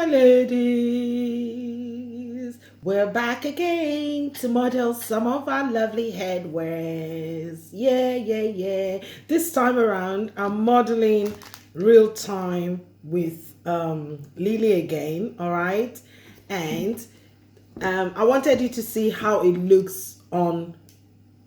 my ladies, we're back again to model some of our lovely headwears. Yeah. This time around, I'm modeling real time with Lily again, all right? And I wanted you to see how it looks on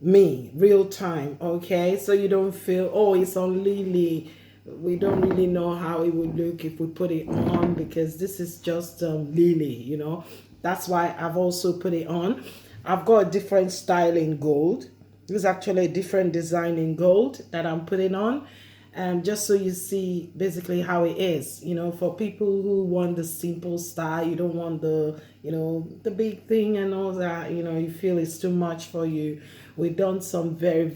me real time, okay? So you don't feel, oh, it's on Lily. We don't really know how it would look if we put it on, because this is just Lily, you know. That's why I've also put it on. I've got a different style in gold. This is actually a different design in gold that I'm putting on, just so you see basically how it is, you know, for people who want the simple style. You don't want the, you know, the big thing and all that, you know, you feel it's too much for you. We've done some very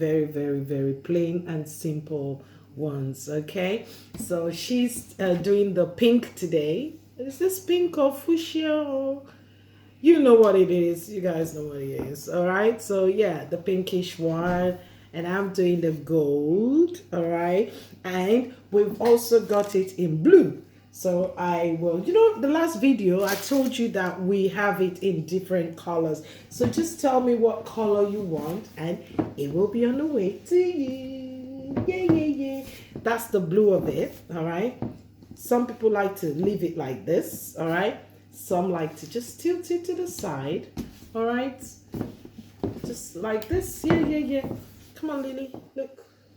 plain and simple ones. Okay, so she's doing the pink today. Is this pink or fuchsia, or you know what it is? You guys know what it is. All right, so yeah, the pinkish one, and I'm doing the gold. All right, and we've also got it in blue. So I will, you know, the last video I told you that we have it in different colors. So just tell me what color you want and it will be on the way to you. Yeah. That's the blue of it, all right? Some people like to leave it like this, all right? Some like to just tilt it to the side, all right? Just like this. Yeah. Come on, Lily.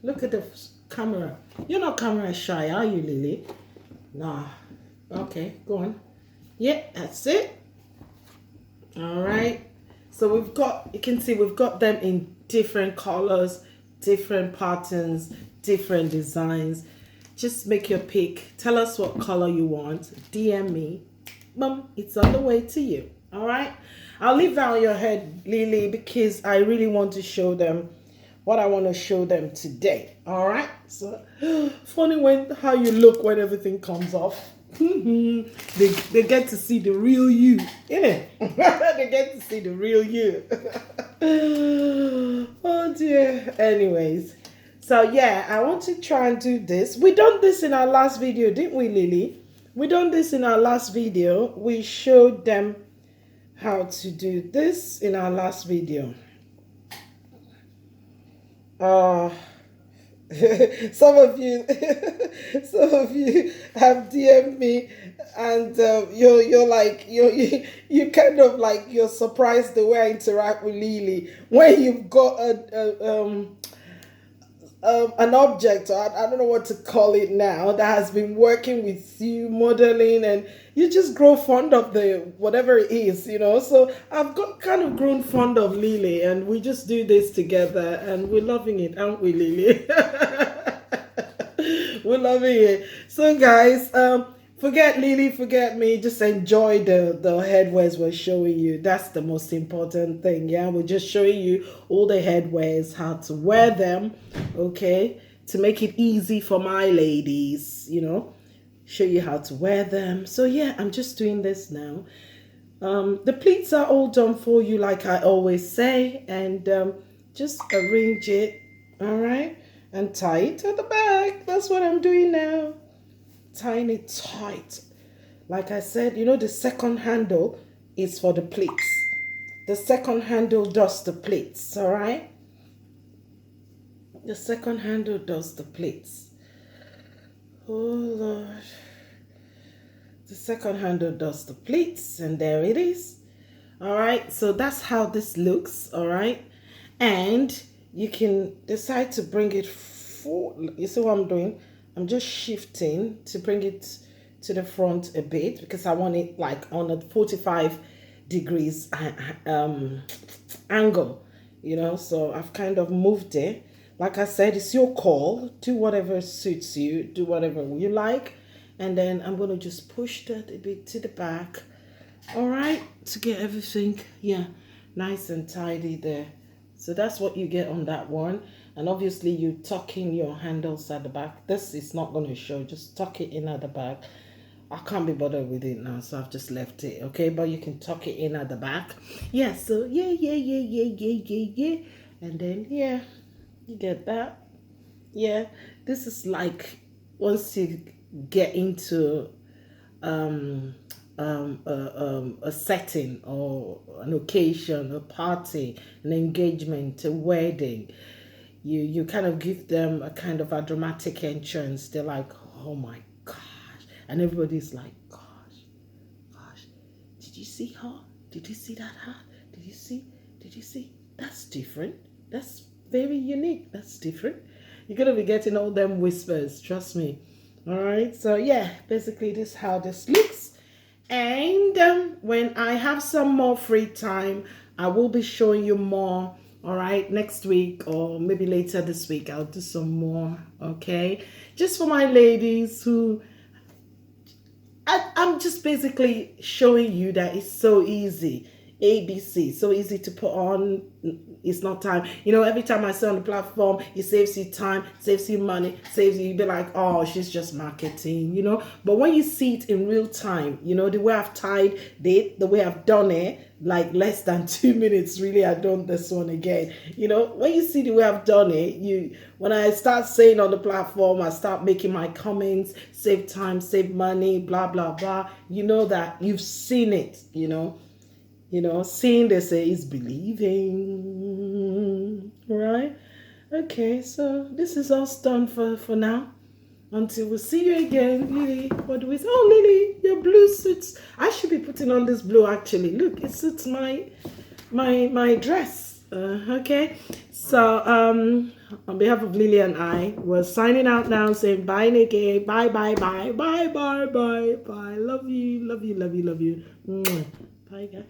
Look at the camera. You're not camera shy, are you, Lily? Nah. Okay, go on. Yeah, that's it. All right. So we've got, you can see we've got them in different colors, different patterns, different designs. Just make your pick. Tell us what color you want. DM me. Mom, it's on the way to you. All right. I'll leave that on your head, Lily, because I really want to show them what I want to show them today. All right. So funny when how you look when everything comes off. they get to see the real you, innit? They get to see the real you. Oh dear. Anyways, so yeah, I want to try and do this. We done this in our last video, didn't we, Lily? We done this in our last video. We showed them how to do this in our last video. Some of you have DM'd me, and you're like you kind of like, you're surprised the way I interact with Lily when you've got an object, or I don't know what to call it now, that has been working with you modeling, and you just grow fond of the whatever it is, you know. So I've got kind of grown fond of Lily, and we just do this together, and we're loving it, aren't we, Lily? We're loving it. So guys, forget Lily, forget me, just enjoy the headwears we're showing you. That's the most important thing. Yeah, we're just showing you all the headwears, how to wear them, okay, to make it easy for my ladies, you know, show you how to wear them. So yeah, I'm just doing this now. The pleats are all done for you, like I always say, and just arrange it, all right, and tie it to the back. That's what I'm doing now, tying it tight. Like I said, you know, the second handle is for the pleats. The second handle does the pleats, all right? The second handle does the pleats. Oh Lord. The second handle does the pleats, and there it is. All right, so that's how this looks, all right? And you can decide to bring it forward. You see what I'm doing? I'm just shifting to bring it to the front a bit, because I want it like on a 45 degrees angle, you know. So I've kind of moved it. Like I said, it's your call. Do whatever suits you. Do whatever you like. And then I'm going to just push that a bit to the back. All right, to get everything, yeah, nice and tidy there. So that's what you get on that one. And obviously you tuck in your handles at the back. This is not going to show. Just tuck it in at the back. I can't be bothered with it now, so I've just left it, okay? But you can tuck it in at the back. Yeah, so yeah. And then, yeah, you get that. Yeah, this is like, once you get into a setting or an occasion, a party, an engagement, a wedding, you kind of give them a kind of a dramatic entrance. They're like, oh my gosh, and everybody's like, gosh, did you see her? Did you see that hat? Did you see? Did you see? That's different. That's very unique. That's different. You're gonna be getting all them whispers, trust me. All right. So yeah, basically this is how this looks. And when I have some more free time, I will be showing you more. All right, next week or maybe later this week, I'll do some more. Okay, just for my ladies who I'm just basically showing you that it's so easy. ABC, so easy to put on. It's not time. You know, every time I see on the platform, it saves you time, saves you money, saves you. You be like, oh, she's just marketing, you know. But when you see it in real time, you know, the way I've tied it, the way I've done it, like less than 2 minutes, really, I done this one again. You know, when you see the way I've done it, when I start saying on the platform, I start making my comments, save time, save money, blah, blah, blah. You know that you've seen it, you know. Seeing they say is believing, right? Okay, so this is all done for now. Until we see you again, Lily. What do we say? Oh, Lily, your blue suits. I should be putting on this blue actually. Look, it suits my dress. Okay, so on behalf of Lily and I, we're signing out now, saying bye, Nikki. Bye, bye, bye, bye, bye, bye, bye. Love you, love you, love you, love you. Mwah. Bye, guys.